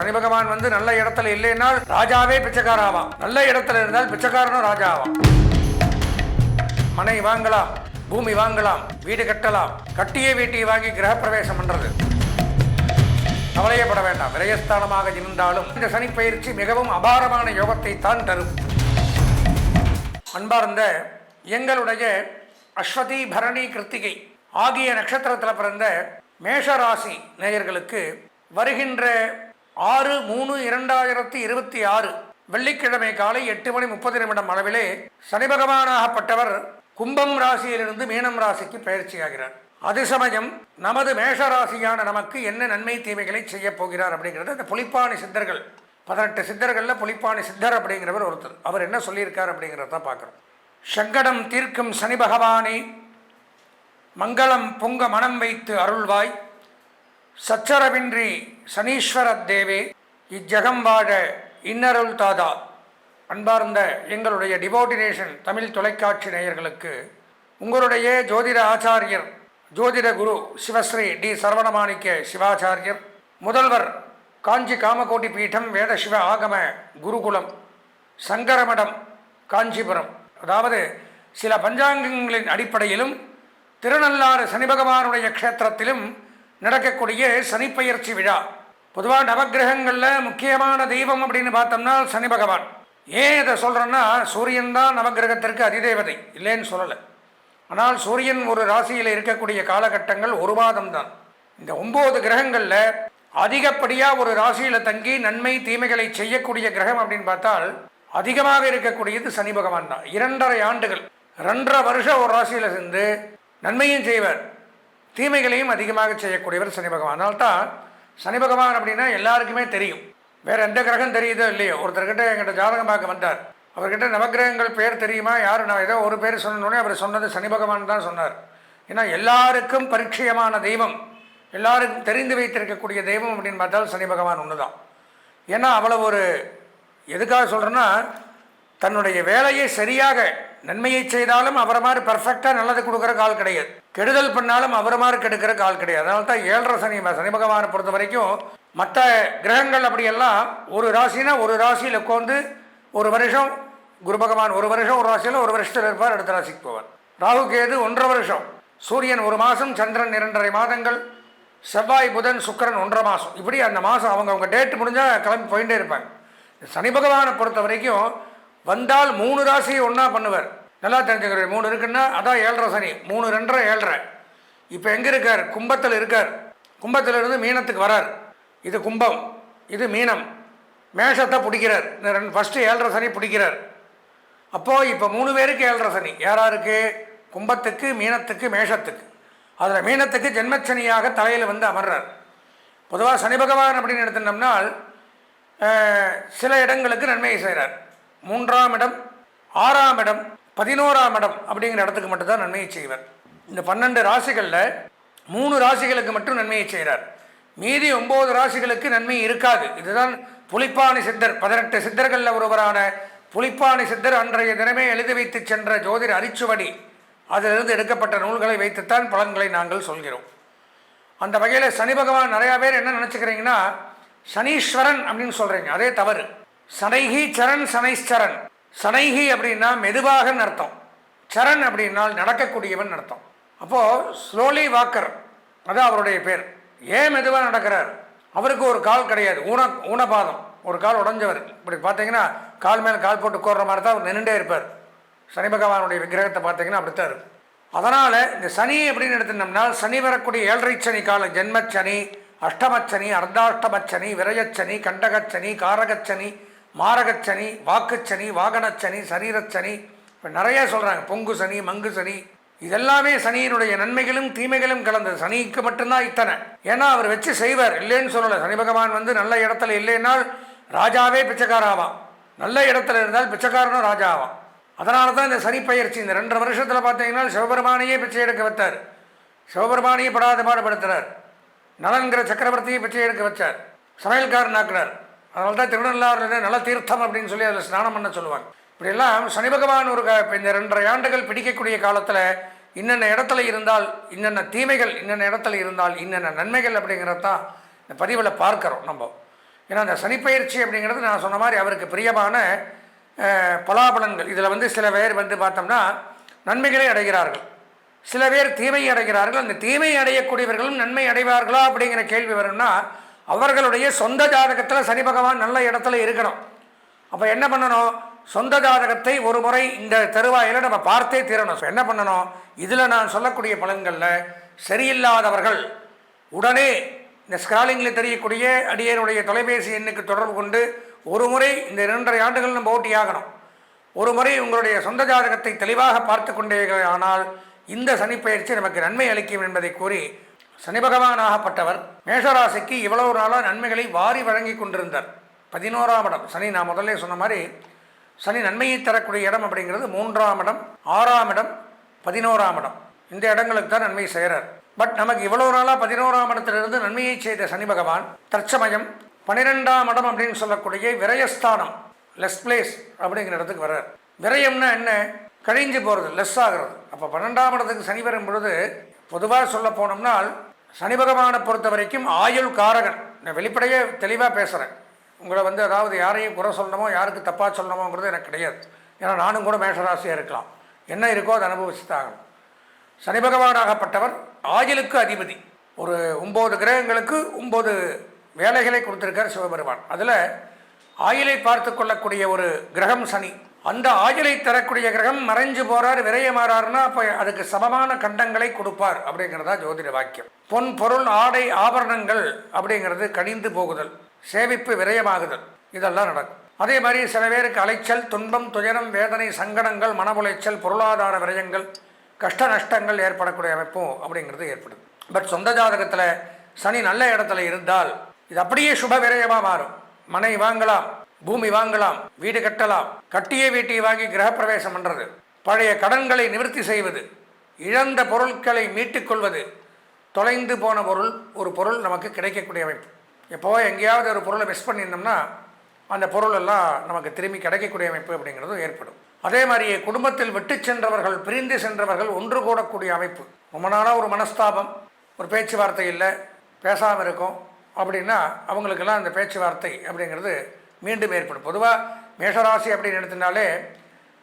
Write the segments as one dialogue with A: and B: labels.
A: சனி பகவான் நல்ல இடத்துல இல்லைனால் ராஜாவே பிச்சைக்கார ஆவான். நல்ல இடத்துல இருந்தால் பிச்சைக்காரனும் ராஜா ஆவான். மனை வாங்கலாம், பூமி வாங்கலாம், வீடு கட்டலாம். கட்டிய வீட்டை வாங்கி கிரகப்பிரவேசம் பண்றது கவலையப்பட வேண்டாம். விரயஸ்தானமாக இருந்தாலும் இந்த சனி பயிற்சி மிகவும் அபாரமான யோகத்தை தான் தரும். அன்பார்ந்த எங்களுடைய அஸ்வதி, பரணி, கிருத்திகை ஆகிய நட்சத்திரத்தில் பிறந்த மேஷராசி நேயர்களுக்கு வருகின்ற 6/3/2026 வெள்ளிக்கிழமை காலை 8:30 அளவிலே சனி பகவானாகப்பட்டவர் கும்பம் ராசியிலிருந்து மீனம் ராசிக்கு பயிற்சியாகிறார். அது சமயம் நமது மேஷராசியான நமக்கு என்ன நன்மை தீமைகளை செய்ய போகிறார் அப்படிங்கிறது அந்த புலிப்பாணி சித்தர்கள் 18 சித்தர்களில் புலிப்பாணி சித்தர் அப்படிங்கிறவர் ஒருத்தர். அவர் என்ன சொல்லியிருக்கார் அப்படிங்கிறத பார்க்குறோம். சங்கடம் தீர்க்கும் சனி பகவானே, மங்களம் பொங்க மனம் வைத்து அருள்வாய். சச்சரவின்றி சனீஸ்வர தேவே, இஜகம் வாழ இன்னருள் தாதா. அன்பார்ந்த எங்களுடைய டிவோட்டினேஷன் தமிழ் தொலைக்காட்சி நேயர்களுக்கு உங்களுடைய ஜோதிட ஆச்சாரியர், ஜோதிட குரு சிவஸ்ரீ டி சரவணமாணிக்க சிவாச்சாரியர், முதல்வர் காஞ்சி காமகோட்டி பீடம் வேத சிவ ஆகம குருகுலம் சங்கரமடம் காஞ்சிபுரம், அதாவது சில பஞ்சாங்கங்களின் அடிப்படையிலும் திருநள்ளாறு சனி பகவானுடைய க்ஷேத்திரத்திலும் நடக்கக்கூடிய சனிப்பெயர்ச்சி விழா. பொதுவாக நவகிரகங்களில் முக்கியமான தெய்வம் அப்படின்னு பார்த்தோம்னா சனி பகவான். ஏன் இதை சொல்கிறேன்னா, சூரியன் தான் நவகிரகத்திற்கு அதிதேவதை, இல்லைன்னு சொல்லலை. ஆனால் சூரியன் ஒரு ராசியில் இருக்கக்கூடிய காலகட்டங்கள் ஒரு மாதம் தான். இந்த 9 கிரகங்களில் அதிகப்படியாக ஒரு ராசியில் தங்கி நன்மை தீமைகளை செய்யக்கூடிய கிரகம் அப்படின்னு பார்த்தால் அதிகமாக இருக்கக்கூடியது சனி பகவான் தான். 2.5 ஆண்டுகள், 2.5 வருஷம் ஒரு ராசியில் சேர்ந்து நன்மையும் செய்வார், தீமைகளையும் அதிகமாக செய்யக்கூடியவர் சனி பகவான். அதனால்தான் சனி பகவான் அப்படின்னா எல்லாருக்குமே தெரியும். வேறு எந்த கிரகம் தெரியுதோ இல்லையோ, ஒருத்தர்கிட்ட என்கிட்ட ஜாதகம் பார்க்க வந்தார். அவர்கிட்ட நவகிரகங்கள் பேர் தெரியுமா, யார், நான் ஏதோ ஒரு பேர் சொன்னோடனே அவர் சொன்னது சனி பகவான் தான் சொன்னார். ஏன்னா எல்லாருக்கும் பரிச்சயமான தெய்வம், எல்லாருக்கும் தெரிந்து வைத்திருக்கக்கூடிய தெய்வம் அப்படின்னு பார்த்தால் சனி பகவான் ஒன்று தான். ஏன்னா அவ்வளோ ஒரு, எதுக்காக சொல்கிறேன்னா, தன்னுடைய வேலையை சரியாக நன்மையை செய்தாலும் அவரை மாதிரி பர்ஃபெக்டாக நல்லது கொடுக்குற கால் கிடையாது, கெடுதல் பண்ணாலும் அவரை மாதிரி கெடுக்கிற கால் கிடையாது. அதனால தான் 7.5 சனி பகவானை பொறுத்த வரைக்கும் மற்ற கிரகங்கள் அப்படியெல்லாம் ஒரு ராசினா ஒரு ராசியில் உட்காந்து ஒரு வருஷம், குரு பகவான் ஒரு வருஷம் ஒரு ராசியில் ஒரு வருஷத்தில் இருப்பார், அடுத்த ராசிக்கு போவார். ராகு கேது 1.5 வருஷம், சூரியன் 1 மாதம், சந்திரன் 2.5 மாதங்கள், செவ்வாய் புதன் சுக்கிரன் 1.5 மாதம். இப்படி அந்த மாதம் அவங்க டேட் முடிஞ்சால் கிளம்பி போயிட்டே இருப்பாங்க. சனி பகவானை பொறுத்த வரைக்கும் வந்தால் 3 ராசியை ஒன்றா பண்ணுவார். நல்லா தெரிஞ்சுக்கிற 3 இருக்குன்னா அதான் 7.5 சனி, 3, 2, 7. இப்போ எங்கே இருக்கார்? கும்பத்தில் இருக்கார். கும்பத்திலிருந்து மீனத்துக்கு வரார். இது கும்பம், இது மீனம். மேஷத்தை பிடிக்கிறார். ஃபஸ்ட்டு 7.5 சனி பிடிக்கிறார். அப்போது இப்போ 3 பேருக்கு 7.5 சனி. யாராருக்கு? கும்பத்துக்கு, மீனத்துக்கு, மேஷத்துக்கு. அதில் மீனத்துக்கு ஜென்மச்சனியாக தலையில் வந்து அமர்றார். பொதுவாக சனி பகவான் அப்படின்னு எடுத்துட்டோம்னால் சில இடங்களுக்கு நன்மையை செய்கிறார். 3ஆம் இடம், 6ஆம் இடம், 11ஆம் இடம் அப்படிங்கிற இடத்துக்கு மட்டும்தான் நன்மையை செய்வார். இந்த 12 ராசிகளில் 3 ராசிகளுக்கு மட்டும் நன்மையை செய்கிறார். மீதி 9 ராசிகளுக்கு நன்மை இருக்காது. இதுதான் புலிப்பாணி சித்தர், 18 சித்தர்களில் ஒருவரான புலிப்பாணி சித்தர் அன்றைய தினமே எழுதி வைத்து சென்ற ஜோதிட அரிச்சுவடி, அதிலிருந்து எடுக்கப்பட்ட நூல்களை வைத்துத்தான் பலன்களை நாங்கள் சொல்கிறோம். அந்த வகையில் சனி பகவான் நிறையா பேர் என்ன நினச்சிக்கிறீங்கன்னா சனீஸ்வரன் அப்படின்னு சொல்கிறீங்க, அதே தவறு. சனைகி சரண், சனைஸ்வரன். சனைகி அப்படின்னா மெதுவாகன்னு அர்த்தம், சரண் அப்படின்னால் நடக்கக்கூடியவன் அர்த்தம். அப்போது ஸ்லோலி வாக்கர், அதான் அவருடைய பேர். ஏன் மெதுவாக நடக்கிறார்? அவருக்கு ஒரு கால் கிடையாது, ஊனபாதம், ஒரு கால் உடஞ்சவர். இப்படி பார்த்தீங்கன்னா கால் மேலே கால் போட்டு கோர்ற மாதிரி தான் அவர் நின்றுட்டே இருப்பார். சனி பகவானுடைய விக்கிரகத்தை பார்த்தீங்கன்னா அப்படித்தான் இருக்கும். அதனால் இந்த சனி அப்படின்னு எடுத்துட்டோம்னா சனி வரக்கூடிய 7.5 சனி காலம், ஜென்மச்சனி, அஷ்டமச்சனி, அர்த்தாஷ்டமச்சனி, விரயச்சனி, கண்டகச்சனி, காரகச்சனி, மாரகச்சனி, வாக்குச்சனி, வாகனச்சனி, சரீரச்சனி, இப்போ நிறைய சொல்கிறாங்க. பொங்கு சனி, மங்கு சனி, இதெல்லாமே சனியினுடைய நன்மைகளும் தீமைகளும் கலந்தது. சனிக்கு மட்டும்தான் இத்தனை. ஏன்னா அவர் வச்சு செய்வார், இல்லைன்னு சொல்லலை. சனி பகவான் நல்ல இடத்துல இல்லைன்னால் ராஜாவே பிச்சைக்கார ஆவான், நல்ல இடத்துல இருந்தால் பிச்சைக்காரனும் ராஜா ஆவான். அதனால தான் இந்த சனி பயிற்சி இந்த 2.5 வருஷத்தில் பார்த்தீங்கன்னா சிவபெருமானையே பிச்சை எடுக்க வைத்தார், சிவபெருமானையே படாத பாடுபடுத்துகிறார், நலன்கிற சக்கரவர்த்தியை பிச்சை எடுக்க வச்சார், சமையல்காரன் ஆக்குறார். அதனால தான் திருநள்ளாறு நல தீர்த்தம் அப்படின்னு சொல்லி அதில் ஸ்நானம் பண்ண சொல்லுவாங்க. இப்படியெல்லாம் சனி பகவான் ஒரு இந்த 2.5 ஆண்டுகள் பிடிக்கக்கூடிய காலத்தில் இன்னென்ன இடத்துல இருந்தால் இன்னென்ன தீமைகள், இன்னென்ன இடத்துல இருந்தால் இன்னென்ன நன்மைகள் அப்படிங்கிறது தான் இந்த பதிவில் பார்க்குறோம் நம்ம. ஏன்னா அந்த சனிப்பெயர்ச்சி அப்படிங்கிறது நான் சொன்ன மாதிரி அவருக்கு பிரியமான பலாபலன்கள். இதில் வந்து சில பேர் வந்து பார்த்தோம்னா நன்மைகளை அடைகிறார்கள், சில பேர் தீமை அடைகிறார்கள். அந்த தீமை அடையக்கூடியவர்களும் நன்மை அடைவார்களா அப்படிங்கிற கேள்வி வரும்னா அவர்களுடைய சொந்த ஜாதகத்தில் சனி பகவான் நல்ல இடத்துல இருக்கணும். அப்போ என்ன பண்ணணும், சொந்த ஜாதகத்தை ஒரு முறை இந்த தருவாயில் நம்ம பார்த்தே தீரணும். என்ன பண்ணணும், இதில் நான் சொல்லக்கூடிய பலன்களில் சரியில்லாதவர்கள் உடனே இந்த ஸ்கிராலிங்கில் தெரியக்கூடிய அடியனுடைய தொலைபேசி எண்ணுக்கு தொடர்பு கொண்டு ஒரு முறை இந்த 2.5 ஆண்டுகள் நம்ம ஓட்டி ஆகணும். ஒரு முறை உங்களுடைய சொந்த ஜாதகத்தை தெளிவாக பார்த்து கொண்டே ஆனால் இந்த சனிப்பெயர்ச்சி நமக்கு நன்மை அளிக்கும் என்பதை கூறி, சனி பகவானாகப்பட்டவர் மேஷராசிக்கு இவ்வளவு நாளாக நன்மைகளை வாரி வழங்கி கொண்டிருந்தார். 11ஆம் இடம் சனி, நான் முதல்ல சொன்ன மாதிரி சனி நன்மையை தரக்கூடிய இடம் அப்படிங்கிறது 3ஆம் இடம், 6ஆம் இடம், 11ஆம் இடம். இந்த இடங்களுக்கு தான் நன்மை செய்கிறார். பட் நமக்கு இவ்வளவு நாளாக 11ஆம் இடத்திலிருந்து நன்மையை செய்த சனி பகவான் தற்சமயம் 12ஆம் இடம் அப்படின்னு சொல்லக்கூடிய விரயஸ்தானம், லெஸ் பிளேஸ் அப்படிங்கிற இடத்துக்கு வர்றார். விரயம்னா என்ன, கழிஞ்சு போகிறது, லெஸ் ஆகிறது. அப்போ 12ஆம் இடத்துக்கு சனி வரும் பொழுது பொதுவாக சொல்ல போனோம்னால் சனி பகவானை பொறுத்த வரைக்கும் ஆயுள் காரகன். நான் வெளிப்படையே தெளிவாக பேசுகிறேன். உங்களை வந்து அதாவது யாரையும் குறை சொல்லணுமோ யாருக்கு தப்பாக சொல்லணுமோங்கிறது எனக்கு கிடையாது. ஏன்னா நானும் கூட மேஷராசியாக இருக்கலாம், என்ன இருக்கோ அதை அனுபவிச்சுதாகணும். சனி பகவானாகப்பட்டவர் ஆயுளுக்கு அதிபதி. ஒரு 9 கிரகங்களுக்கு 9 வேலைகளை கொடுத்துருக்கார் சிவபெருமான். அதில் ஆயுளை பார்த்து கொள்ளக்கூடிய ஒரு கிரகம் சனி. அந்த ஆயுளை தரக்கூடிய கிரகம் மறைஞ்சு போகிறார், விரயமாறாருன்னா அப்போ அதுக்கு சமமான கண்டங்களை கொடுப்பார் அப்படிங்கிறதா ஜோதிட வாக்கியம். பொன் பொருள் ஆடை ஆபரணங்கள் அப்படிங்கிறது கடிந்து போகுதல், சேமிப்பு விரயமாகுதல், இதெல்லாம் நடக்கும். அதே மாதிரி சில பேருக்கு அலைச்சல், துன்பம், துயரம், வேதனை, சங்கடங்கள், மன உளைச்சல், பொருளாதார விரயங்கள், கஷ்ட நஷ்டங்கள் ஏற்படக்கூடிய அமைப்பும் அப்படிங்கிறது ஏற்படுது. பட் சொந்த ஜாதகத்தில் சனி நல்ல இடத்துல இருந்தால் இது அப்படியே சுப விரயமாக மாறும். மனை வாங்கலாம், பூமி வாங்கலாம், வீடு கட்டலாம், கட்டிய வீட்டை வாங்கி கிரகப்பிரவேசம் பண்ணுறது, பழைய கடன்களை நிவர்த்தி செய்வது, இழந்த பொருட்களை மீட்டுக்கொள்வது, தொலைந்து போன ஒரு பொருள் நமக்கு கிடைக்கக்கூடிய அமைப்பு. எப்போ எங்கேயாவது ஒரு பொருளை மிஸ் பண்ணியிருந்தோம்னா அந்த பொருள் எல்லாம் நமக்கு திரும்பி கிடைக்கக்கூடிய அமைப்பு அப்படிங்கிறதும் ஏற்படும். அதே மாதிரியே குடும்பத்தில் விட்டு சென்றவர்கள், பிரிந்து சென்றவர்கள் ஒன்று கூடக்கூடிய அமைப்பு. ரொம்ப நாளாக ஒரு மனஸ்தாபம், ஒரு பேச்சுவார்த்தை இல்லை, பேசாமல் இருக்கும் அப்படின்னா அவங்களுக்கெல்லாம் அந்த பேச்சுவார்த்தை அப்படிங்கிறது மீண்டும் ஏற்படும். பொதுவாக மேஷராசி அப்படின்னு எடுத்துட்டாலே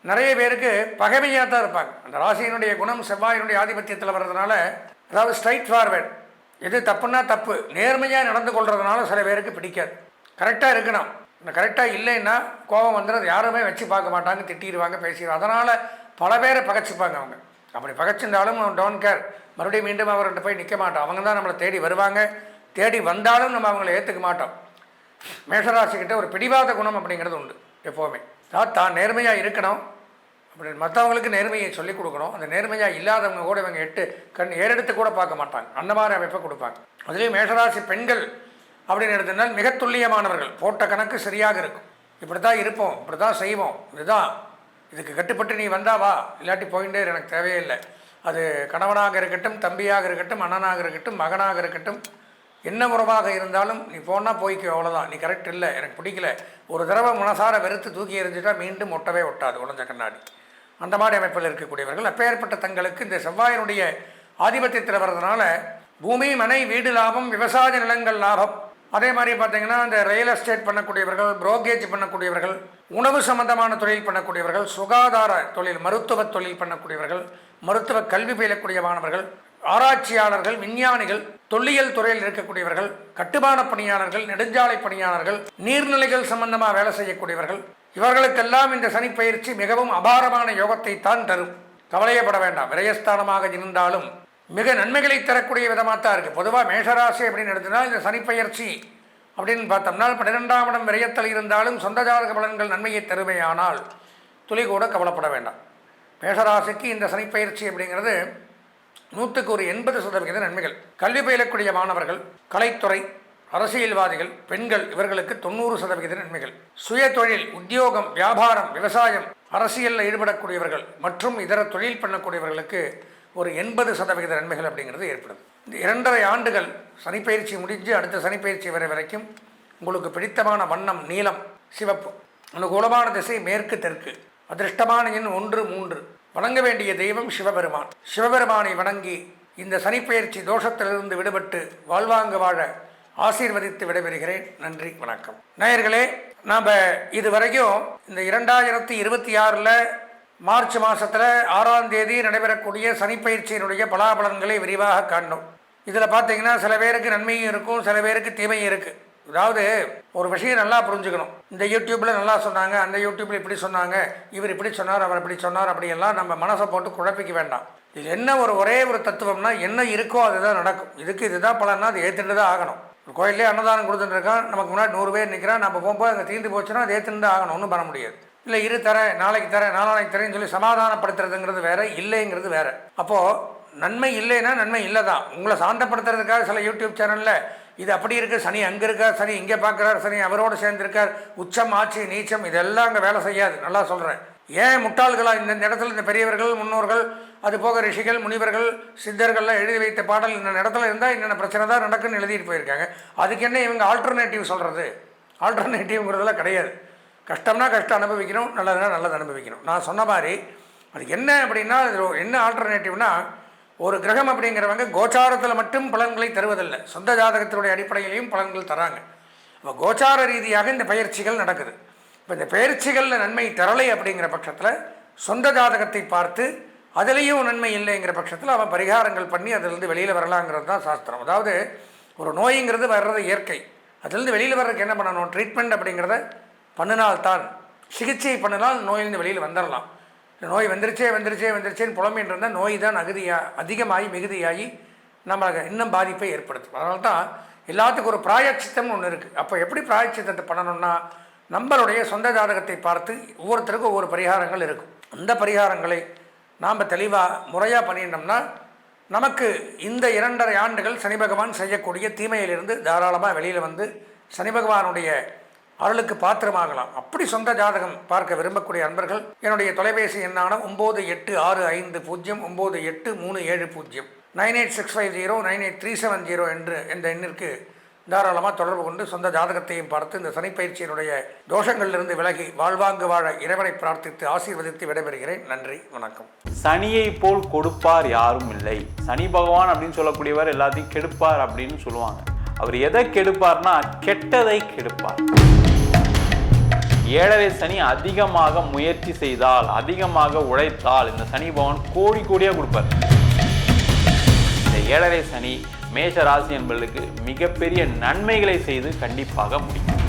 A: நிறைய பேருக்கு பகைமையாக தான் இருப்பாங்க. அந்த ராசியினுடைய குணம் செவ்வாயினுடைய ஆதிபத்தியத்தில் வர்றதுனால, அதாவது ஸ்ட்ரைட் ஃபார்வேர்டு, எது தப்புன்னா தப்பு, நேர்மையாக நடந்து கொள்றதுனால சில பேருக்கு பிடிக்காது. கரெக்டாக இருக்கணும், இந்த கரெக்டாக இல்லைன்னா கோபம் வந்துடுறது, யாருமே வச்சு பார்க்க மாட்டாங்க, திட்டிடுவாங்க, பேசிடுவாங்க. அதனால் பல பேரை பகைச்சிப்பாங்க. அவங்க அப்படி பகைச்சிருந்தாலும் டோன்ட் கேர், மறுபடியும் மீண்டும் அவர்கிட்ட போய் நிற்க மாட்டோம். அவங்க தான் நம்மளை தேடி வருவாங்க, தேடி வந்தாலும் நம்ம அவங்கள ஏற்றுக்க மாட்டோம். மேஷராசிக்கிட்ட ஒரு பிடிவாத குணம் அப்படிங்கிறது உண்டு எப்போவுமே. தான் நேர்மையாக இருக்கணும் அப்படின்னு மற்றவங்களுக்கு நேர்மையை சொல்லிக் கொடுக்கணும். அந்த நேர்மையாக இல்லாதவங்க கூட இவங்க ஏறெடுத்து கூட பார்க்க மாட்டாங்க, அந்த மாதிரி அமைப்பை கொடுப்பாங்க. அதுலேயும் மேஷராசி பெண்கள் அப்படின்னு எடுத்தனால் மிக துல்லியமானவர்கள், போட்ட கணக்கு சரியாக இருக்கும். இப்படி தான் இருப்போம், இப்படி தான் செய்வோம், இதுக்கு கட்டுப்பட்டு நீ வந்தாவா, இல்லாட்டி போயிட்டே எனக்கு தேவையில்லை. அது கணவனாக இருக்கட்டும், தம்பியாக இருக்கட்டும், அண்ணனாக இருக்கட்டும், மகனாக இருக்கட்டும், என்ன உறவாக இருந்தாலும் நீ போனால் போய்க்கு, அவ்வளோதான். நீ கரெக்ட் இல்லை, எனக்கு பிடிக்கல, ஒரு தடவை மனசார வெறுத்து தூக்கி எறிஞ்சிட்டா மீண்டும் ஒட்டவே ஒட்டாது, உடஞ்ச கண்ணாடி. அந்த மாதிரி அமைப்பில் இருக்கக்கூடியவர்கள் அப்பேற்பட்ட தங்களுக்கு இந்த செவ்வாயினுடைய ஆதிபத்தியத்தில் வர்றதுனால பூமி, மனை, வீடு லாபம், விவசாய நிலங்கள் லாபம். அதே மாதிரி பார்த்தீங்கன்னா இந்த ரியல் எஸ்டேட் பண்ணக்கூடியவர்கள், புரோக்கேஜ் பண்ணக்கூடியவர்கள், உணவு சம்பந்தமான தொழில் பண்ணக்கூடியவர்கள், சுகாதார தொழில், மருத்துவ தொழில் பண்ணக்கூடியவர்கள், மருத்துவ கல்வி பயிலக்கூடிய மாணவர்கள், ஆராய்ச்சியாளர்கள், விஞ்ஞானிகள், தொல்லியல் துறையில் இருக்கக்கூடியவர்கள், கட்டுமான பணியாளர்கள், நெடுஞ்சாலை பணியாளர்கள், நீர்நிலைகள் சம்பந்தமாக வேலை செய்யக்கூடியவர்கள், இவர்களுக்கெல்லாம் இந்த சனிப்பெயர்ச்சி மிகவும் அபாரமான யோகத்தை தான் தரும். கவலையப்பட வேண்டாம். விரயஸ்தானமாக இருந்தாலும் மிக நன்மைகளை தரக்கூடிய விதமாக தான் இருக்குது. பொதுவாக மேஷராசி அப்படின்னு எடுத்தனால் இந்த சனிப்பெயர்ச்சி அப்படின்னு பார்த்தோம்னா 12ஆம் இடம் விரயத்தில் இருந்தாலும் சொந்த ஜாதக பலன்கள் நன்மையை தருமே. ஆனால் துளி கூட கவலைப்பட வேண்டாம். மேஷராசிக்கு இந்த சனிப்பெயர்ச்சி அப்படிங்கிறது 100க்கு 80% நன்மைகள். கல்வி பயிலக்கூடிய மாணவர்கள், கலைத்துறை, அரசியல்வாதிகள், பெண்கள், இவர்களுக்கு 90% நன்மைகள். சுய தொழில், உத்தியோகம், வியாபாரம், விவசாயம், அரசியலில் ஈடுபடக்கூடியவர்கள் மற்றும் இதர தொழில் பண்ணக்கூடியவர்களுக்கு ஒரு 80% நன்மைகள் அப்படிங்கிறது ஏற்படும். இந்த 2.5 ஆண்டுகள் சனிப்பெயர்ச்சி முடிஞ்சு அடுத்த சனிப்பெயர்ச்சி வரைக்கும் உங்களுக்கு பிடித்தமான வண்ணம் நீலம், சிவப்பு. அனுகூலமான திசை மேற்கு, தெற்கு. அதிர்ஷ்டமான எண் 1, 3. வணங்க வேண்டிய தெய்வம் சிவபெருமான். சிவபெருமானை வணங்கி இந்த சனிப்பெயர்ச்சி தோஷத்திலிருந்து விடுபட்டு வாழ்வாங்க வாழ ஆசீர்வதித்து விடைபெறுகிறேன். நன்றி, வணக்கம். நேயர்களே, நாம் இதுவரைக்கும் இந்த 2026 மார்ச் மாதத்தில் 6ஆம் தேதி நடைபெறக்கூடிய சனிப்பயிற்சியினுடைய பலாபலன்களை விரிவாக காணணும். இதில் பார்த்தீங்கன்னா சில பேருக்கு நன்மையும் இருக்கும், சில பேருக்கு தீமையும் இருக்குது. அதாவது ஒரு விஷயம் நல்லா புரிஞ்சுக்கணும். இந்த யூடியூப்பில் நல்லா சொன்னாங்க, அந்த யூடியூப்பில் இப்படி சொன்னாங்க, இவர் இப்படி சொன்னார், அவர் இப்படி சொன்னார், அப்படியெல்லாம் நம்ம மனசை போட்டு குழப்பிக்க வேண்டாம். இது என்ன ஒரே ஒரு தத்துவம்னா, என்ன இருக்கோ அதுதான் நடக்கும். இதுதான் பலன்னா அது ஏற்றுட்டு தான் ஆகணும். ஒரு கோயிலே அன்னதானம் கொடுத்துட்டு இருக்கான், நமக்கு முன்னாடி 100 பேர் நிற்கிறான், நம்ம போகும்போது அங்கே தீர்ந்து போச்சுன்னா அது ஏற்றுட்டு தான் ஆகணும், ஒன்றும் பண்ண முடியாது. இல்லை தரேன், நாளைக்கு தரேன், நாளைக்கு தரேன்னு சொல்லி சமாதானப்படுத்துறதுங்கிறது வேற, இல்லைங்கிறது வேற. அப்போது நன்மை இல்லைன்னா நன்மை இல்லை தான். உங்களை சாந்தப்படுத்துறதுக்காக சில யூடியூப் சேனலில் இது அப்படி இருக்குது, சனி அங்கே இருக்கார், சனி இங்கே பார்க்குறார், சனி அவரோடு சேர்ந்துருக்கார், உச்சம் ஆட்சி நீச்சம், இதெல்லாம் அங்கே வேலை செய்யாது. நல்லா சொல்கிறேன். ஏன் முட்டாள்களாக இந்த இடத்துல இந்த பெரியவர்கள் முன்னோர்கள் அது போக ரிஷிகள் முனிவர்கள் சித்தர்கள்லாம் எழுதி வைத்த பாடல் இந்த இடத்துல இருந்தால் என்னென்ன பிரச்சனை தான் நடக்குன்னு எழுதிட்டு போயிருக்காங்க. அதுக்கு என்ன இவங்க ஆல்டர்னேட்டிவ் சொல்கிறது? ஆல்டர்னேட்டிவ்ங்கிறதெல்லாம் கிடையாது. கஷ்டம்னா கஷ்டம் அனுபவிக்கணும், நல்லதுன்னா நல்லது அனுபவிக்கணும். நான் சொன்ன மாதிரி அது என்ன அப்படின்னா, அது என்ன ஆல்டர்னேட்டிவ்னா, ஒரு கிரகம் அப்படிங்கிறவங்க கோச்சாரத்தில் மட்டும் பலன்களை தருவதில்லை, சொந்த ஜாதகத்தினுடைய அடிப்படையிலையும் பலன்கள் தராங்க. இப்போ கோச்சார ரீதியாக இந்த பயிற்சிகள் நடக்குது. இப்போ இந்த பயிற்சிகளில் நன்மை தரலை அப்படிங்கிற பட்சத்தில் சொந்த ஜாதகத்தை பார்த்து அதுலேயும் நன்மை இல்லைங்கிற பட்சத்தில் அவன் பரிகாரங்கள் பண்ணி அதிலிருந்து வெளியில் வரலாங்கிறது தான் சாஸ்திரம். அதாவது ஒரு நோய்ங்கிறது வர்றது இயற்கை, அதுலேருந்து வெளியில் வர்றதுக்கு என்ன பண்ணணும்? ட்ரீட்மெண்ட் அப்படிங்கிறத பண்ணினால்தான், சிகிச்சை பண்ணினால் நோயிலிருந்து வெளியில் வந்துடலாம். நோய் வந்துருச்சேன்னு புலம்பின்னு இருந்தால் நோய் தான் அதிகமாகி மிகுதியாகி நம்மளுக்கு இன்னும் பாதிப்பை ஏற்படுத்தும். அதனால தான் எல்லாத்துக்கும் ஒரு பிராயச்சித்தம்னு ஒன்று இருக்குது. அப்போ எப்படி பிராயச்சித்தத்தை பண்ணணும்னா, நம்மளுடைய சொந்த ஜாதகத்தை பார்த்து ஒவ்வொருத்தருக்கும் ஒவ்வொரு பரிகாரங்கள் இருக்கும். அந்த பரிகாரங்களை நாம் தெளிவாக முறையாக பண்ணிட்டோம்னா நமக்கு இந்த 2.5 ஆண்டுகள் சனி பகவான் செய்யக்கூடிய தீமையிலிருந்து தாராளமாக வெளியில் வந்து சனி பகவானுடைய அருளுக்கு பாத்திரமாகலாம். அப்படி சொந்த ஜாதகம் பார்க்க விரும்பக்கூடிய அன்பர்கள் என்னுடைய தொலைபேசி எண்ணான 9865098370 9865098370 என்று இந்த எண்ணிற்கு தாராளமாக தொடர்பு கொண்டு சொந்த ஜாதகத்தையும் பார்த்து இந்த சனிப்பயிற்சியினுடைய தோஷங்களிலிருந்து விலகி வாழ்வாங்கு வாழ இறைவனை பிரார்த்தித்து ஆசீர்வதித்து விடைபெறுகிறேன். நன்றி, வணக்கம்.
B: சனியை போல் கொடுப்பார் யாரும் இல்லை. சனி பகவான் அப்படின்னு சொல்லக்கூடியவர் எல்லாத்தையும் கெடுப்பார் அப்படின்னு சொல்லுவாங்க. அவர் எதை கெடுப்பார்னா கெட்டதை கெடுப்பார். 7.5 சனி அதிகமாக முயற்சி செய்தால், அதிகமாக உழைத்தால் இந்த சனி பகவான் கோடியாக கொடுப்பார். இந்த 7.5 சனி மேஷ ராசி என்பவர்களுக்கு மிகப்பெரிய நன்மைகளை செய்து கண்டிப்பாக முடியும்.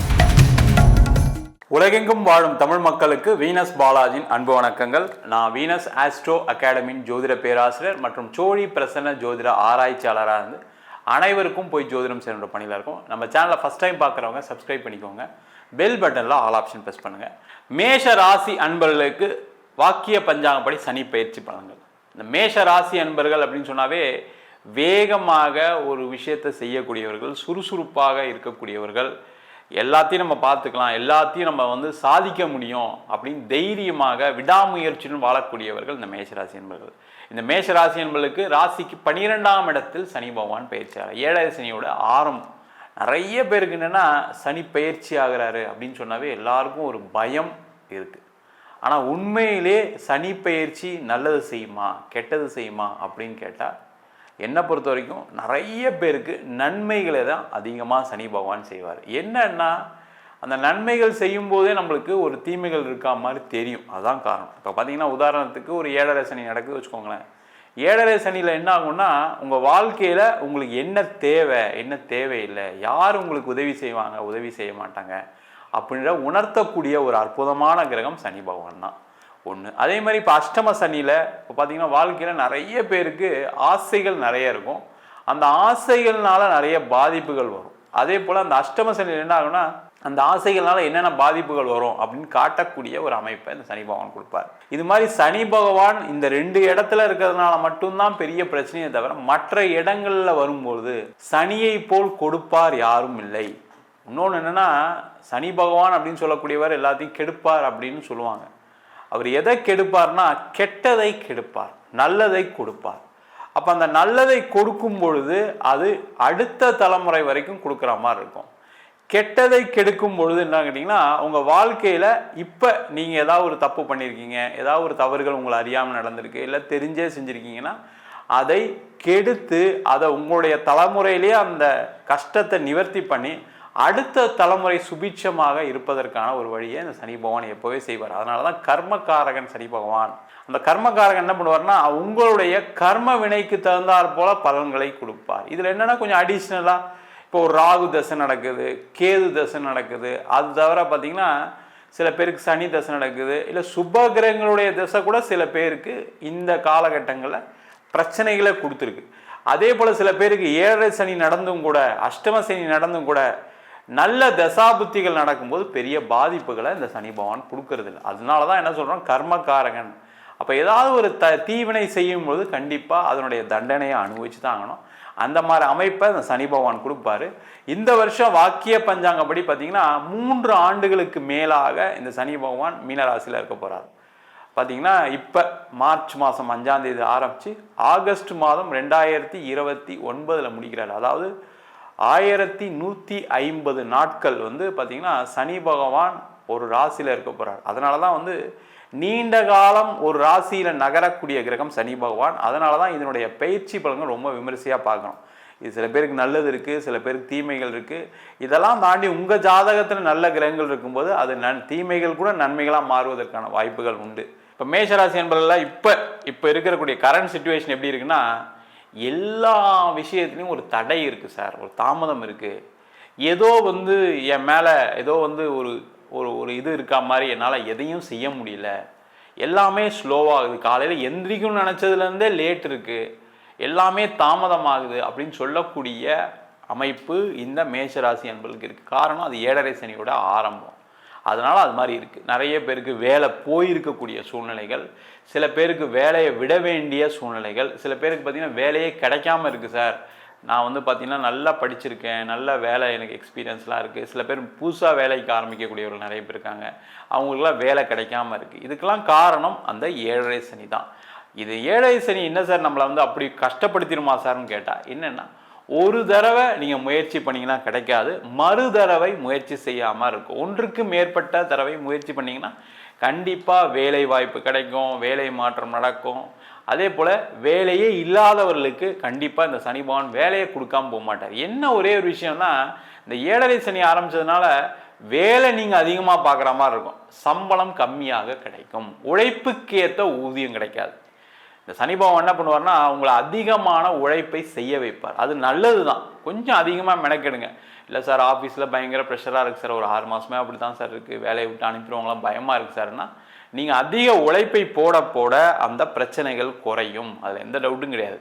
B: உலகெங்கும் வாழும் தமிழ் மக்களுக்கு வீனஸ் பாலாஜியின் அன்பு வணக்கங்கள். நான் வீனஸ் ஆஸ்ட்ரோ அகாடமியின் ஜோதிட பேராசிரியர் மற்றும் சோழி பிரசன்ன ஜோதிட ஆராய்ச்சியாளராக இருந்து அனைவருக்கும் போய் ஜோதிடம் செய்கிற பணியில் இருக்கும். நம்ம சேனலை ஃபஸ்ட் டைம் பார்க்குறவங்க சப்ஸ்கிரைப் பண்ணிக்கோங்க, பெல் பட்டனில் ஆல் ஆப்ஷன் ப்ரெஸ் பண்ணுங்கள். மேஷ ராசி அன்பர்களுக்கு வாக்கிய பஞ்சாங்கப்படி சனி பயிற்சி பலன்கள். இந்த மேஷ ராசி அன்பர்கள் அப்படின்னு சொன்னாவே வேகமாக ஒரு விஷயத்தை செய்யக்கூடியவர்கள், சுறுசுறுப்பாக இருக்கக்கூடியவர்கள், எல்லாத்தையும் நம்ம பார்த்துக்கலாம், எல்லாத்தையும் நம்ம சாதிக்க முடியும் அப்படின்னு தைரியமாக விடாமுயற்சியுடன் வாழக்கூடியவர்கள் இந்த மேஷராசி என்பர்கள். இந்த மேஷராசி என்பர்களுக்கு ராசிக்கு 12ஆம் இடத்தில் சனி பகவான் பயிற்சியாகிறார். 7.5 சனியோட ஆரம்பம். நிறைய பேருக்கு என்னென்னா சனி பயிற்சி ஆகிறாரு அப்படின்னு சொன்னாவே எல்லாருக்கும் ஒரு பயம் இருக்குது. ஆனால் உண்மையிலே சனி பயிற்சி நல்லது செய்யுமா கெட்டது செய்யுமா அப்படின்னு கேட்டால் என்னை பொறுத்த வரைக்கும் நிறைய பேருக்கு நன்மைகளை தான் அதிகமாக சனி பகவான் செய்வார். என்னன்னா அந்த நன்மைகள் செய்யும்போதே நம்மளுக்கு ஒரு தீமைகள் இருக்கா மாதிரி தெரியும். அதுதான் காரணம். இப்போ பார்த்தீங்கன்னா உதாரணத்துக்கு ஒரு 7.5 சனி நடக்குது வச்சுக்கோங்களேன். 7.5 சனியில் என்ன ஆகும்னா உங்கள் வாழ்க்கையில் உங்களுக்கு என்ன தேவை என்ன தேவையில்லை, யார் உங்களுக்கு உதவி செய்வாங்க உதவி செய்ய மாட்டாங்க அப்படின்ற உணர்த்தக்கூடிய ஒரு அற்புதமான கிரகம் சனி பகவான் தான் ஒன்று. அதே மாதிரி இப்போ அஷ்டம சனியில் இப்போ பார்த்தீங்கன்னா வாழ்க்கையில் நிறைய பேருக்கு ஆசைகள் நிறைய இருக்கும். அந்த ஆசைகள்னால நிறைய பாதிப்புகள் வரும். அதே போல் அந்த அஷ்டம சனியில் என்ன ஆகும்னா அந்த ஆசைகள்னால என்னென்ன பாதிப்புகள் வரும் அப்படின்னு காட்டக்கூடிய ஒரு அமைப்பை இந்த சனி பகவான் கொடுப்பார். இது மாதிரி சனி பகவான் இந்த 2 இடத்துல இருக்கிறதுனால மட்டும்தான் பெரிய பிரச்சனையை தவிர மற்ற இடங்களில் வரும்போது சனியை போல் கொடுப்பார் யாரும் இல்லை. இன்னொன்று என்னென்னா சனி பகவான் அப்படின்னு சொல்லக்கூடியவர் எல்லாத்தையும் கெடுப்பார் அப்படின்னு சொல்லுவாங்க. அவர் எதை கெடுப்பார்னா கெட்டதை கெடுப்பார், நல்லதை கொடுப்பார். அப்போ அந்த நல்லதை கொடுக்கும் பொழுது அது அடுத்த தலைமுறை வரைக்கும் கொடுக்குற மாதிரி இருக்கும். கெட்டதை கெடுக்கும் பொழுது என்ன கேட்டிங்கன்னா உங்கள் வாழ்க்கையில் இப்போ நீங்கள் ஏதாவது ஒரு தப்பு பண்ணியிருக்கீங்க, ஏதாவது ஒரு தவறுகள் உங்களை அறியாமல் நடந்திருக்கு, இல்லை தெரிஞ்சே செஞ்சுருக்கீங்கன்னா அதை கெடுத்து அதை உங்களுடைய தலைமுறையிலேயே அந்த கஷ்டத்தை நிவர்த்தி பண்ணி அடுத்த தலைமுறை சுபிட்சமாக இருப்பதற்கான ஒரு வழியை இந்த சனி பகவான் எப்போவே செய்வார். அதனால தான் கர்மகாரகன் சனி பகவான். அந்த கர்மகாரகன் என்ன பண்ணுவார்னா உங்களுடைய கர்ம வினைக்கு தகுந்தாற் போல பலன்களை கொடுப்பார். இதில் என்னென்னா கொஞ்சம் அடிஷ்னலாக இப்போ ஒரு ராகு தசை நடக்குது, கேது தசை நடக்குது, அது தவிர பார்த்திங்கன்னா சில பேருக்கு சனி தசை நடக்குது, இல்லை சுப கிரகங்களுடைய தசை கூட சில பேருக்கு இந்த காலகட்டங்களில் பிரச்சனைகளை கொடுத்துருக்கு. அதே போல் சில பேருக்கு 7 சனி நடந்தும் கூட, அஷ்டம சனி நடந்தும் கூட நல்ல தசாபுத்திகள் நடக்கும்போது பெரிய பாதிப்புகளை இந்த சனி பகவான் கொடுக்கறது இல்லை. அதனால தான் என்ன சொல்கிறோம், கர்மகாரகன். அப்போ ஏதாவது ஒரு தீவினை செய்யும்போது கண்டிப்பாக அதனுடைய தண்டனையை அனுபவிச்சு தான் ஆகணும். அந்த மாதிரி அமைப்பை இந்த சனி பகவான் கொடுப்பாரு. இந்த வருஷம் வாக்கிய பஞ்சாங்கப்படி பார்த்தீங்கன்னா 3 ஆண்டுகளுக்கு மேலாக இந்த சனி பகவான் மீனராசியில் இருக்க போகிறார். பார்த்தீங்கன்னா இப்போ மார்ச் மாதம் 5ஆம் தேதி ஆரம்பித்து ஆகஸ்ட் மாதம் 2029 முடிக்கிறார். அதாவது 1150 நாட்கள் பார்த்தீங்கன்னா சனி பகவான் ஒரு ராசியில் இருக்க போகிறார். அதனால தான் நீண்ட காலம் ஒரு ராசியில் நகரக்கூடிய கிரகம் சனி பகவான். அதனால தான் இதனுடைய பயிற்சி பலன்கள் ரொம்ப விமரிசையாக பார்க்கணும். இது சில பேருக்கு நல்லது இருக்குது, சில பேருக்கு தீமைகள் இருக்குது. இதெல்லாம் தாண்டி உங்கள் ஜாதகத்தில் நல்ல கிரகங்கள் இருக்கும்போது அது தீமைகள் கூட நன்மைகளாக மாறுவதற்கான வாய்ப்புகள் உண்டு. இப்போ மேஷராசி என்பதெல்லாம் இப்போ இருக்கக்கூடிய கரண்ட் சிச்சுவேஷன் எப்படி இருக்குன்னா, எல்லா விஷயத்துலையும் ஒரு தடை இருக்குது சார், ஒரு தாமதம் இருக்குது. ஏதோ என் மேலே ஏதோ ஒரு ஒரு ஒரு இது இருக்கா மாதிரி என்னால் எதையும் செய்ய முடியல, எல்லாமே ஸ்லோவாகுது, காலையில் எந்திரிக்கும்னு நினச்சதுலேருந்தே லேட் இருக்குது, எல்லாமே தாமதமாகுது அப்படின்னு சொல்லக்கூடிய அமைப்பு இந்த மேஷராசி என்பதுக்கு இருக்குது. காரணம் அது 7.5 சனியோட ஆரம்பம். அதனால் அது மாதிரி இருக்குது. நிறைய பேருக்கு வேலை போயிருக்கக்கூடிய சூழ்நிலைகள், சில பேருக்கு வேலையை விட வேண்டிய சூழ்நிலைகள், சில பேருக்கு பார்த்திங்கன்னா வேலையே கிடைக்காம இருக்குது சார். நான் பார்த்திங்கன்னா நல்லா படிச்சிருக்கேன், நல்ல வேலை எனக்கு எக்ஸ்பீரியன்ஸ்லாம் இருக்குது. சில பேர் புதுசாக வேலைக்கு ஆரம்பிக்கக்கூடியவர்கள் நிறைய பேர் இருக்காங்க, அவங்களுக்குலாம் வேலை கிடைக்காம இருக்குது. இதுக்கெல்லாம் காரணம் அந்த 7.5 சனி தான். இது 7.5 சனி என்ன சார் நம்மளை அப்படி கஷ்டப்படுத்திடுமா சார்னு கேட்டால் என்னென்னா, ஒரு தடவை நீங்கள் முயற்சி பண்ணிங்கன்னா கிடைக்காது, மறு தடவை முயற்சி செய்யாமல் இருக்கும். ஒன்றுக்கு மேற்பட்ட தடவை முயற்சி பண்ணிங்கன்னா கண்டிப்பாக வேலை வாய்ப்பு கிடைக்கும், வேலை மாற்றம் நடக்கும். அதே போல் வேலையே இல்லாதவர்களுக்கு கண்டிப்பாக இந்த சனி பகவான் வேலையை கொடுக்காம போக மாட்டார். என்ன ஒரே ஒரு விஷயம்னா, இந்த 7.5 சனி ஆரம்பித்ததுனால வேலை நீங்கள் அதிகமாக பார்க்குற மாதிரி இருக்கும், சம்பளம் கம்மியாக கிடைக்கும், உழைப்புக்கேற்ற ஊதியம் கிடைக்காது. இந்த சனி பகவான் என்ன பண்ணுவார்னா உங்களை அதிகமான உழைப்பை செய்ய வைப்பார். அது நல்லது தான், கொஞ்சம் அதிகமாக மெனக்கெடுங்க. இல்லை சார் ஆஃபீஸில் பயங்கர ப்ரெஷராக இருக்குது சார், ஒரு 6 மாதமே அப்படி தான் சார் இருக்குது, வேலையை விட்டு அனுப்பிடுவாங்களாம் பயமாக இருக்குது சார்னா நீங்கள் அதிக உழைப்பை போட போட அந்த பிரச்சனைகள் குறையும், அதில் எந்த டவுட்டும் கிடையாது.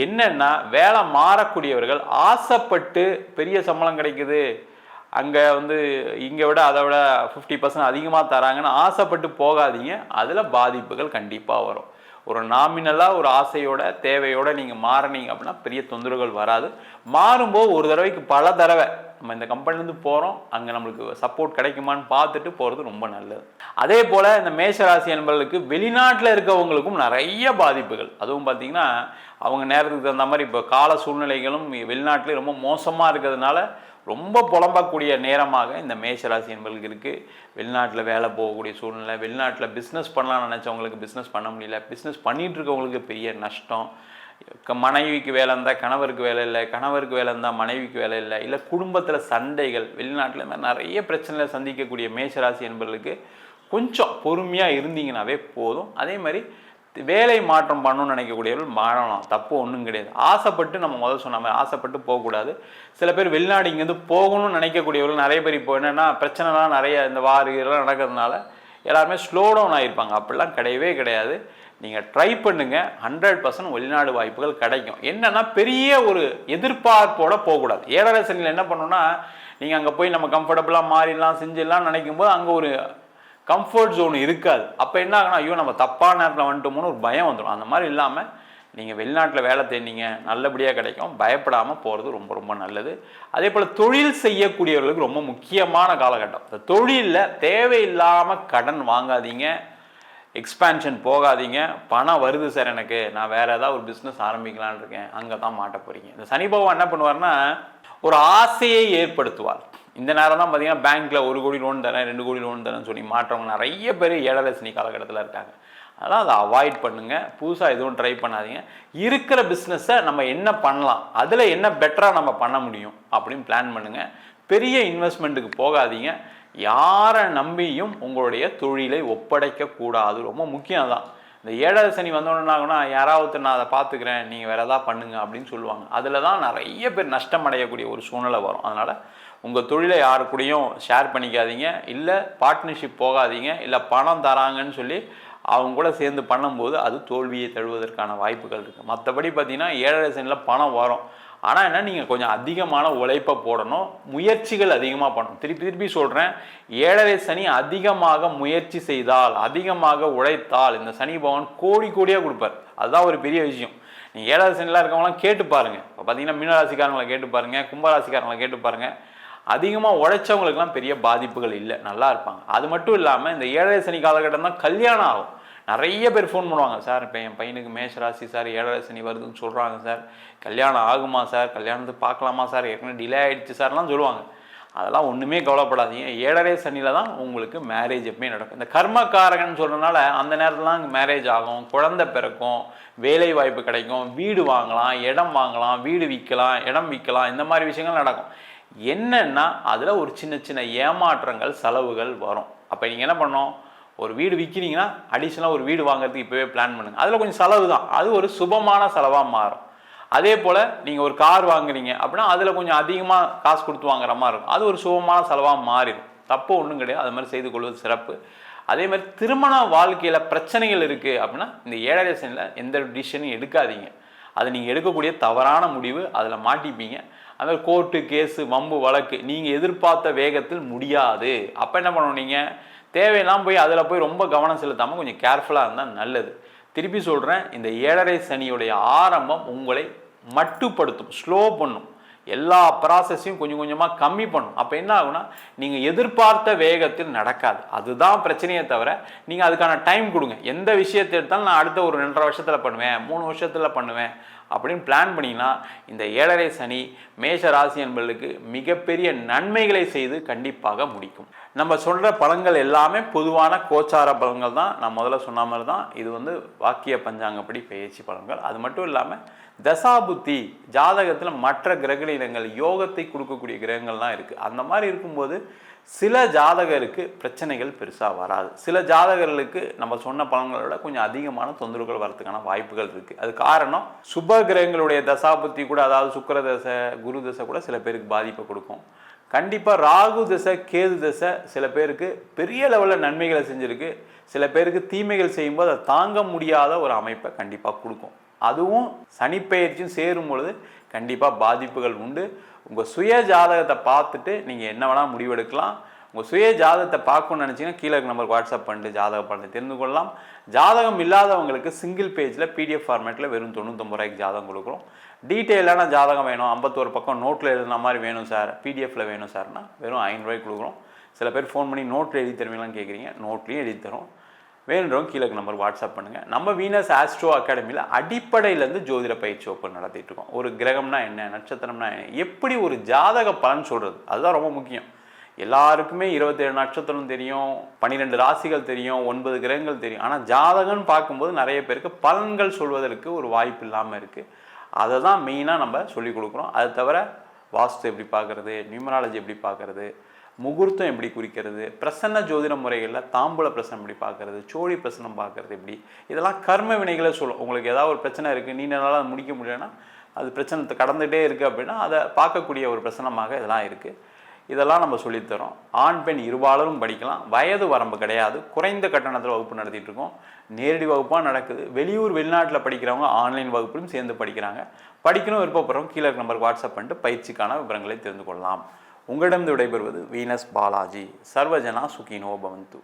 B: என்னென்னா வேலை மாறக்கூடியவர்கள் ஆசைப்பட்டு பெரிய சம்பளம் கிடைக்குது, அங்கே இங்கே விட அதை விட 50% அதிகமாக தராங்கன்னு ஆசைப்பட்டு போகாதீங்க, அதில் பாதிப்புகள் கண்டிப்பாக வரும். ஒரு நாமினலாக ஒரு ஆசையோட தேவையோட நீங்கள் மாறினீங்க அப்படின்னா பெரிய தொந்தரவுகள் வராது. மாறும்போது ஒரு தடவைக்கு பல தடவை நம்ம இந்த கம்பெனிலேருந்து போகிறோம், அங்கே நம்மளுக்கு சப்போர்ட் கிடைக்குமான்னு பார்த்துட்டு போகிறது ரொம்ப நல்லது. அதே போல் இந்த மேஷராசி என்பவர்களுக்கு வெளிநாட்டில் இருக்கவங்களுக்கும் நிறைய பாதிப்புகள். அதுவும் பார்த்திங்கன்னா அவங்க நேரத்துக்கு தகுந்த மாதிரி இப்போ கால சூழ்நிலைகளும் வெளிநாட்டிலே ரொம்ப மோசமாக இருக்கிறதுனால ரொம்ப புலம்பக்கூடிய நேரமாக இந்த மேஷராசி என்பவர்களுக்கு இருக்குது. வெளிநாட்டில் வேலை போகக்கூடிய சூழ்நிலை, வெளிநாட்டில் பிஸ்னஸ் பண்ணலாம்னு நினச்சவங்களுக்கு பிஸ்னஸ் பண்ண முடியல, பிஸ்னஸ் பண்ணிகிட்டு இருக்கவங்களுக்கு பெரிய நஷ்டம். மனைவிக்கு வேலை இருந்தால் கணவருக்கு வேலை இல்லை, கணவருக்கு வேலை இருந்தால் மனைவிக்கு வேலை இல்லை, இல்லை குடும்பத்தில் சண்டைகள், வெளிநாட்டில் இருந்தால் நிறைய பிரச்சனைகளை சந்திக்கக்கூடிய மேஷராசி என்பவர்களுக்கு கொஞ்சம் பொறுமையாக இருந்தீங்கன்னாவே போதும். அதே மாதிரி வேலை மாற்றம் பண்ணணும்னு நினைக்கக்கூடியவர்கள் மாறலாம், தப்பு ஒன்றும் கிடையாது. ஆசைப்பட்டு நம்ம முதல் சொன்ன மாதிரி ஆசைப்பட்டு போகக்கூடாது. சில பேர் வெளிநாடு இங்கேருந்து போகணும்னு நினைக்கக்கூடியவர்கள் நிறைய பேர் இப்போ என்னென்னா பிரச்சனைலாம் நிறைய இந்த இதெல்லாம் நடக்கிறதுனால எல்லாருமே ஸ்லோ டவுன் ஆகிருப்பாங்க. அப்படிலாம் கிடையவே கிடையாது. நீங்கள் ட்ரை பண்ணுங்கள், 100% வெளிநாடு வாய்ப்புகள் கிடைக்கும். என்னென்னா பெரிய ஒரு எதிர்பார்ப்போடு போகக்கூடாது. 7.5 சனியில் என்ன பண்ணணும்னா நீங்கள் அங்கே போய் நம்ம கம்ஃபர்டபுளாக மாறிடலாம் செஞ்சிடலாம் நினைக்கும்போது அங்கே ஒரு கம்ஃபர்ட் ஜோன் இருக்காது. அப்போ என்ன ஆகுனா ஐயோ நம்ம தப்பான நேரத்தில் வந்துட்டோமோன்னு ஒரு பயம் வந்துடும். அந்த மாதிரி இல்லாமல் நீங்கள் வெளிநாட்டில் வேலை தேடிங்க நல்லபடியாக கிடைக்கும், பயப்படாமல் போகிறது ரொம்ப ரொம்ப நல்லது. அதே போல் தொழில் செய்யக்கூடியவர்களுக்கு ரொம்ப முக்கியமான காலகட்டம். இந்த தொழிலில் தேவையில்லாமல் கடன் வாங்காதீங்க, எக்ஸ்பேன்ஷன் போகாதீங்க. பணம் வருது சார் எனக்கு, நான் வேறு ஏதாவது ஒரு பிஸ்னஸ் ஆரம்பிக்கலான்னு இருக்கேன், அங்கே தான் மாட்ட போகிறீங்க. இந்த சனி பகவான் என்ன பண்ணுவார்னா ஒரு ஆசையை ஏற்படுத்துவார். இந்த நேரம் தான் பார்த்தீங்கன்னா பேங்க்கில் 1 கோடி லோன் தரேன் 2 கோடி லோன் தரேன்னு சொல்லி மாற்றவங்க நிறைய பேர் 7.5 சனி காலகட்டத்தில் இருக்காங்க. அதனால் அதை அவாய்ட் பண்ணுங்கள். புதுசாக எதுவும் ட்ரை பண்ணாதீங்க. இருக்கிற பிஸ்னஸை நம்ம என்ன பண்ணலாம், அதில் என்ன பெட்டராக நம்ம பண்ண முடியும் அப்படின்னு பிளான் பண்ணுங்கள். பெரிய இன்வெஸ்ட்மெண்ட்டுக்கு போகாதீங்க. யாரை நம்பியும் உங்களுடைய தொழிலை ஒப்படைக்கக்கூடாது. ரொம்ப முக்கியம் தான். இந்த 7வது சனி வந்தோன்னாங்கன்னா யாராவது நான் அதை பார்த்துக்கிறேன், நீங்கள் வேறு எதாவது பண்ணுங்க அப்படின்னு சொல்லுவாங்க. அதில் தான் நிறைய பேர் நஷ்டம் அடையக்கூடிய ஒரு சூழ்நிலை வரும். அதனால் உங்கள் தொழிலை யாரு கூடயும் ஷேர் பண்ணிக்காதீங்க, இல்லை பார்ட்னர்ஷிப் போகாதீங்க, இல்லை பணம் தராங்கன்னு சொல்லி அவங்க கூட சேர்ந்து பண்ணும்போது அது தோல்வியை தழுவதற்கான வாய்ப்புகள் இருக்குது. மற்றபடி பார்த்தீங்கன்னா 7வது சனியில் பணம் வரும். ஆனால் என்ன, நீங்கள் கொஞ்சம் அதிகமான உழைப்பை போடணும், முயற்சிகள் அதிகமாக பண்ணணும். திருப்பி சொல்கிறேன், 7வது சனி அதிகமாக முயற்சி செய்தால், அதிகமாக உழைத்தால் இந்த சனி பகவான் கோடியாக கொடுப்பார். அதுதான் ஒரு பெரிய விஷயம். நீங்கள் 7வது சனியில் இருக்கவங்களாம் கேட்டு பாருங்கள். இப்போ பார்த்தீங்கன்னா மீனராசிக்காரங்களை கேட்டு பாருங்கள், கும்பராசிக்காரங்களை கேட்டு பாருங்கள். அதிகமாக உழைச்சவங்களுக்குலாம் பெரிய பாதிப்புகள் இல்லை, நல்லா இருப்பாங்க. அது மட்டும் இல்லாமல் இந்த 7வது சனி காலகட்டம் தான் கல்யாணம் ஆகும். நிறைய பேர் ஃபோன் பண்ணுவாங்க, சார் இப்போ என் பையனுக்கு மேஷராசி சார் 7வது சனி வருதுன்னு சொல்கிறாங்க சார், கல்யாணம் ஆகுமா சார், கல்யாணத்துக்கு பார்க்கலாமா சார், ஏற்கனவே டிலே ஆகிடுச்சு சார்லாம் சொல்லுவாங்க. அதெல்லாம் ஒன்றுமே கவலைப்படாதீங்க. 7வது சனியில் தான் உங்களுக்கு மேரேஜ் எப்பவுமே நடக்கும். இந்த கர்மக்காரகன்னு சொல்கிறதுனால அந்த நேரத்தில் தான் மேரேஜ் ஆகும், குழந்தை பிறக்கும், வேலை வாய்ப்பு கிடைக்கும், வீடு வாங்கலாம், இடம் வாங்கலாம், வீடு விற்கலாம், இடம் விற்கலாம், இந்த மாதிரி விஷயங்கள் நடக்கும். என்னன்னா அதில் ஒரு சின்ன ஏமாற்றங்கள், செலவுகள் வரும். அப்போ நீங்கள் என்ன பண்ணணும், ஒரு வீடு விற்கிறீங்கன்னா அடிஷ்னலாக ஒரு வீடு வாங்குறதுக்கு இப்போவே பிளான் பண்ணுங்கள். அதில் கொஞ்சம் செலவு தான், அது ஒரு சுபமான செலவாக மாறும். அதே போல் நீங்கள் ஒரு கார் வாங்குறீங்க அப்படின்னா அதில் கொஞ்சம் அதிகமாக காசு கொடுத்து வாங்குற மாதிரி இருக்கும், அது ஒரு சுபமான செலவாக மாறிடும். தப்பு ஒன்றும் கிடையாது, அது மாதிரி செய்து கொள்வது சிறப்பு. அதே மாதிரி திருமண வாழ்க்கையில் பிரச்சனைகள் இருக்குது அப்படின்னா இந்த 7வது சனியில் எந்த டிசிஷனும் எடுக்காதீங்க. அது நீங்கள் எடுக்கக்கூடிய தவறான முடிவு, அதில் மாட்டிப்பீங்க. அந்த கோர்ட்டு கேஸு வம்பு வழக்கு நீங்கள் எதிர்பார்த்த வேகத்தில் முடியாது. அப்போ என்ன பண்ணணும், நீங்கள் தேவையெல்லாம் போய் அதில் போய் ரொம்ப கவனம் செலுத்தாமல் கொஞ்சம் கேர்ஃபுல்லாக இருந்தால் நல்லது. திருப்பி சொல்கிறேன், இந்த 7வது சனியுடைய ஆரம்பம் உங்களை மட்டுப்படுத்தும், ஸ்லோ பண்ணும், எல்லா ப்ராசஸையும் கொஞ்சம் கொஞ்சமாக கம்மி பண்ணும். அப்போ என்ன ஆகுனா, நீங்கள் எதிர்பார்த்த வேகத்தில் நடக்காது. அதுதான் பிரச்சனையே தவிர நீங்கள் அதுக்கான டைம் கொடுங்க. எந்த விஷயத்தை எடுத்தாலும் நான் அடுத்த ஒரு 2.5 வருஷத்தில் பண்ணுவேன், 3 வருஷத்தில் பண்ணுவேன் அப்படின்னு பிளான் பண்ணிங்கன்னா இந்த 7வது சனி மேஷ ராசி என்பவர்களுக்கு மிகப்பெரிய நன்மைகளை செய்து கண்டிப்பாக முடிக்கும். நம்ம சொல்கிற பலன்கள் எல்லாமே பொதுவான கோச்சார பலன்கள் தான். நான் முதல்ல சொன்ன மாதிரி தான் இது வாக்கிய பஞ்சாங்கப்படி பெயர்ச்சி பலன்கள். அது மட்டும் இல்லாமல் தசாபுத்தி ஜாதகத்தில் மற்ற கிரகணிடங்கள் யோகத்தை கொடுக்கக்கூடிய கிரகங்கள்லாம் இருக்குது. அந்த மாதிரி இருக்கும்போது சில ஜாதகருக்கு பிரச்சனைகள் பெருசாக வராது. சில ஜாதகர்களுக்கு நம்ம சொன்ன பலன்களை விட கொஞ்சம் அதிகமான தொந்தரவுகள் வரதுக்கான வாய்ப்புகள் இருக்குது. அது காரணம் சுப கிரகங்களுடைய தசாபுத்தி கூட, அதாவது சுக்கிர தசை, குரு தசை கூட சில பேருக்கு பாதிப்பை கொடுக்கும். கண்டிப்பாக ராகு தசை, கேது தசை சில பேருக்கு பெரிய லெவலில் நன்மைகளை செஞ்சுருக்கு, சில பேருக்கு தீமைகள் செய்யும்போது அதை தாங்க முடியாத ஒரு அமைப்பை கண்டிப்பாக கொடுக்கும். அதுவும் சனிப்பெயர்ச்சியும் சேரும் பொழுது கண்டிப்பாக பாதிப்புகள் உண்டு. உங்கள் சுய ஜாதகத்தை பார்த்துட்டு நீங்கள் என்ன வேணால் முடிவெடுக்கலாம். உங்கள் சுய ஜாதகத்தை பார்க்கணும்னு நினச்சிங்கன்னா கீழே நம்பருக்கு வாட்ஸ்அப் பண்ணிட்டு ஜாதக பலனை தெரிந்து கொள்ளலாம். ஜாதகம் இல்லாதவங்களுக்கு சிங்கிள் பேஜில் PDF ஃபார்மேட்டில் வெறும் 99 ரூபாய்க்கு ஜாதகம் கொடுக்குறோம். டீட்டெயிலான ஜாதகம் வேணும், 51 பக்கம் நோட்டில் எழுதுன மாதிரி வேணும் சார், PDFல வேணும் சார்னா வெறும் 500 ரூபாய்க்கு கொடுக்குறோம். சில பேர் ஃபோன் பண்ணி நோட்டில் எழுதி தருவீங்களான்னு கேட்குறீங்க, நோட்லேயும் எழுதி தரோம். வேணுன்றவங்க கீழே நம்பருக்கு வாட்ஸ்அப் பண்ணுங்கள். நம்ம வீனஸ் ஆஸ்ட்ரோ அகாடமியில் அடிப்படையிலேருந்து ஜோதிட பயிற்சி வகுப்பு நடத்திட்டு இருக்கோம். ஒரு கிரகம்னா என்ன, நட்சத்திரம்னா என்ன, எப்படி ஒரு ஜாதக பலன் சொல்கிறது, அதுதான் ரொம்ப முக்கியம். எல்லாருக்குமே 27 நட்சத்திரம் தெரியும், 12 ராசிகள் தெரியும், 9 கிரகங்கள் தெரியும். ஆனால் ஜாதகம்னு பார்க்கும்போது நிறைய பேருக்கு பலன்கள் சொல்வதற்கு ஒரு வாய்ப்பு இல்லாமல் இருக்குது. அதை தான் மெயினாக நம்ம சொல்லிக் கொடுக்குறோம். அது தவிர வாஸ்து எப்படி பார்க்குறது, நியூமராலஜி எப்படி பார்க்குறது, முகூர்த்தம் எப்படி குறிக்கிறது, பிரசன்ன ஜோதிட முறைகளில் தாம்பூல பிரசனம் எப்படி பார்க்குறது, சோழி பிரசனம் பார்க்குறது எப்படி, இதெல்லாம் கர்ம வினைகளை சொல்லும். உங்களுக்கு ஏதாவது ஒரு பிரச்சனை இருக்குது, நீண்ட நாளாக அதை முடிக்க முடியலைன்னா, அது பிரச்சனை கடந்துகிட்டே இருக்குது அப்படின்னா அதை பார்க்கக்கூடிய ஒரு பிரசனமாக இதெல்லாம் இருக்குது. இதெல்லாம் நம்ம சொல்லித்தரோம். ஆண் பெண் இருபாலரும் படிக்கலாம், வயது வரம்பு கிடையாது. குறைந்த கட்டணத்தில் வகுப்பு நடத்திட்டு இருக்கோம். நேரடி வகுப்பாக நடக்குது. வெளியூர் வெளிநாட்டில் படிக்கிறவங்க ஆன்லைன் வகுப்பிலும் சேர்ந்து படிக்கிறாங்க. படிக்கணும் விருப்பப்படுறவங்க கீழே நம்பருக்கு வாட்ஸ்அப் பண்ணிட்டு பயிற்சிக்கான விவரங்களை தெரிந்து கொள்ளலாம். உங்களிடம் விடைபெறுவது வீனஸ் பாலாஜி. சர்வஜனா சுகினோ பவந்து.